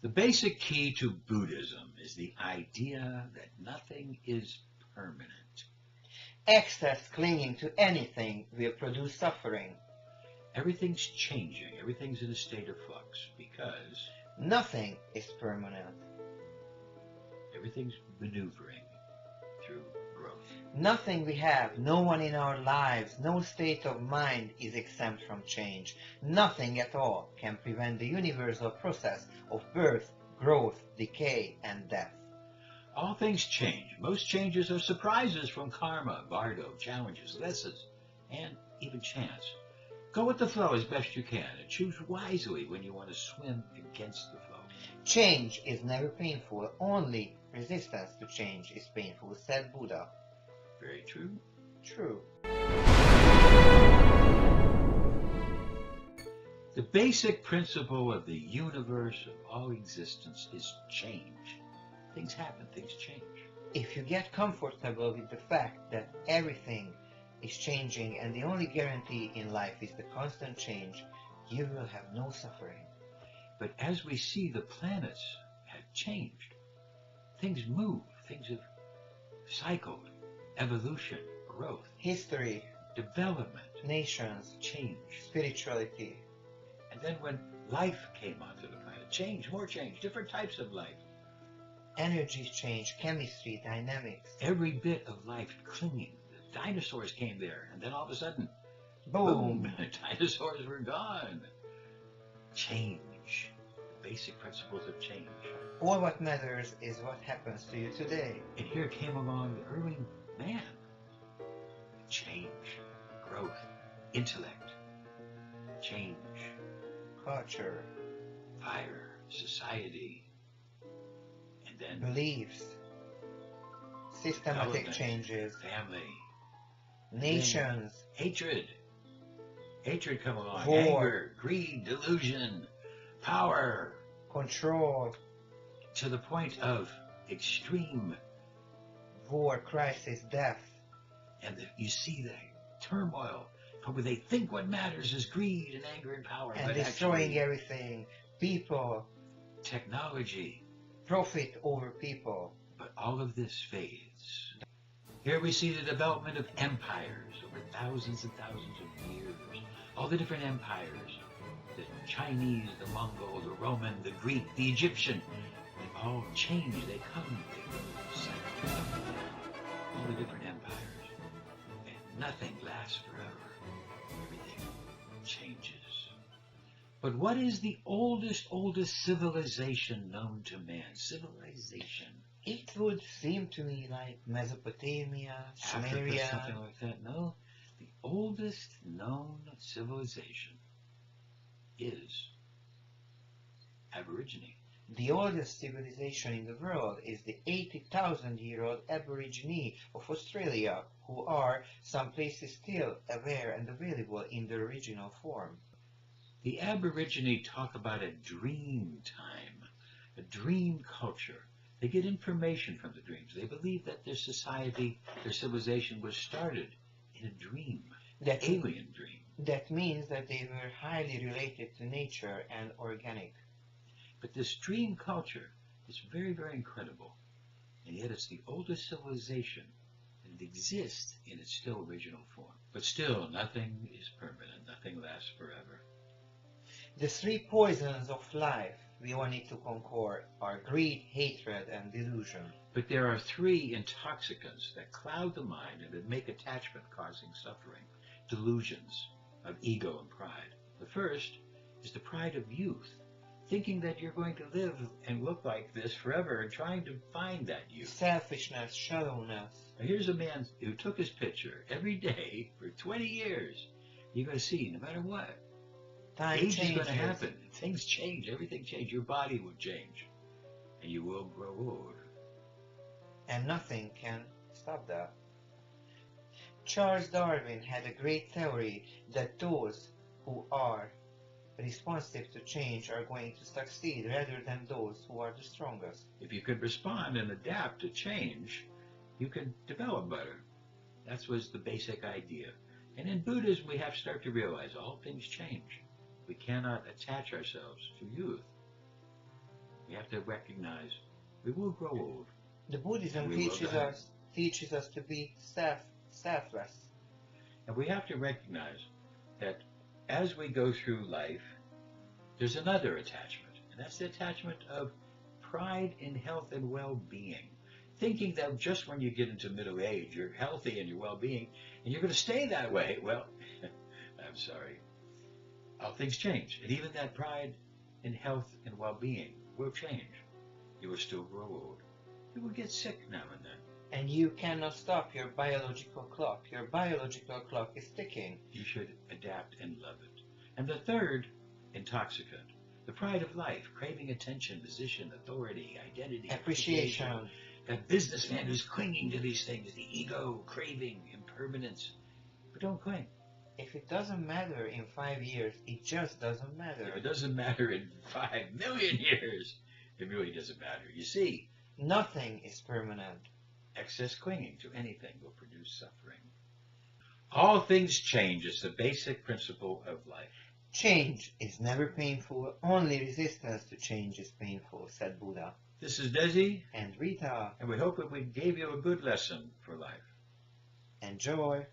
The basic key to Buddhism is the idea that nothing is permanent. Excess clinging to anything will produce suffering. Everything's changing. Everything's in a state of flux because Nothing is permanent. everything's maneuvering through growth. Nothing we have, no one in our lives, no state of mind is exempt from change. Nothing at all can prevent the universal process of birth, growth, decay, and death. All things change. Most changes are surprises from karma, bardo, challenges, lessons, and even chance. Go with the flow as best you can and choose wisely when you want to swim against the flow. Change is never painful, only resistance to change is painful, said Buddha. Very true. True. The basic principle of the universe, of all existence, is change. Things happen, things change. If you get comfortable with the fact that everything is changing and the only guarantee in life is the constant change, you will have no suffering. But as we see, the planets have changed. Things move, things have cycled. Evolution, growth, History, development, nations, change. spirituality. And then when life came onto the planet, change, more change, different types of life. Energies change, chemistry, dynamics. Every bit of life clinging. The dinosaurs came there, and then all of a sudden, Boom! boom, dinosaurs were gone. Change. The basic principles of change. All what matters is what happens to you today. And here came along the early man. Change, growth, intellect, change, Culture, fire, society, and then beliefs, systematic development, changes, family, nations, hatred. Hatred come along, War. anger, greed, delusion, power, control, to the point of extreme. war, crisis, death. And you see the turmoil, where they think what matters is greed and anger and power, And but destroying actually, everything. People, technology, profit over people. but all of this fades. Here we see the development of empires over thousands and thousands of years. All the different empires, the Chinese, the Mongol, the Roman, the Greek, the Egyptian, they all change, they come, they go, cycle. All the different empires. And nothing lasts forever. Everything changes. But what is the oldest civilization known to man? Civilization. It would seem to me like Mesopotamia, Africa, Sumeria. something like that. No, the oldest known civilization is Aborigine. The oldest civilization in the world is the 80,000-year-old Aborigine of Australia, who are some places still aware and available in their original form. The Aborigine talk about a dream time, a dream culture. They get information from the dreams. They believe that their society, their civilization was started in a dream, an alien dream. That means that they were highly related to nature and organic. But this dream culture is very, very incredible. And yet it's the oldest civilization, and it exists in its still original form. But still, nothing is permanent. Nothing lasts forever. The three poisons of life we all need to conquer are greed, hatred, and delusion. But there are three intoxicants that cloud the mind and that make attachment causing suffering. Delusions of ego and pride. The first is the pride of youth, thinking that you're going to live and look like this forever and trying to find that youth. Selfishness, shallowness. Now here's a man who took his picture every day for 20 years. You're going to see, no matter what, Time age changes. is going to happen. Things change. Everything changes. Your body will change. And you will grow old. And nothing can stop that. Charles Darwin had a great theory that those who are responsive to change are going to succeed rather than those who are the strongest. If you could respond and adapt to change, you can develop better. That was the basic idea. And in Buddhism, we have to start to realize all things change. We cannot attach ourselves to youth. We have have to recognize we will grow old. The Buddhism We will die. teaches us to be selfless. And we have to recognize that as we go through life, there's another attachment, and that's the attachment of pride in health and well-being. Thinking that just when you get into middle age, you're healthy and you're well-being, and you're going to stay that way. Well, I'm sorry. All things change. And even that pride in health and well-being will change. You will still grow old. You will get sick now and then. And you cannot stop your biological clock. Your biological clock is ticking. You should adapt and love it. And the third, intoxicant. The pride of life, craving attention, position, authority, identity, Appreciation. That businessman who's clinging to these things, the ego, craving, impermanence. But don't cling. If it doesn't matter in 5 years, it just doesn't matter. It doesn't matter in 5 million years. It really doesn't matter. You see, nothing is permanent. Excess clinging to anything will produce suffering. All things change is the basic principle of life. Change is never painful. Only resistance to change is painful, said Buddha. This is Desi. And Rita. And we hope that we gave you a good lesson for life. Enjoy.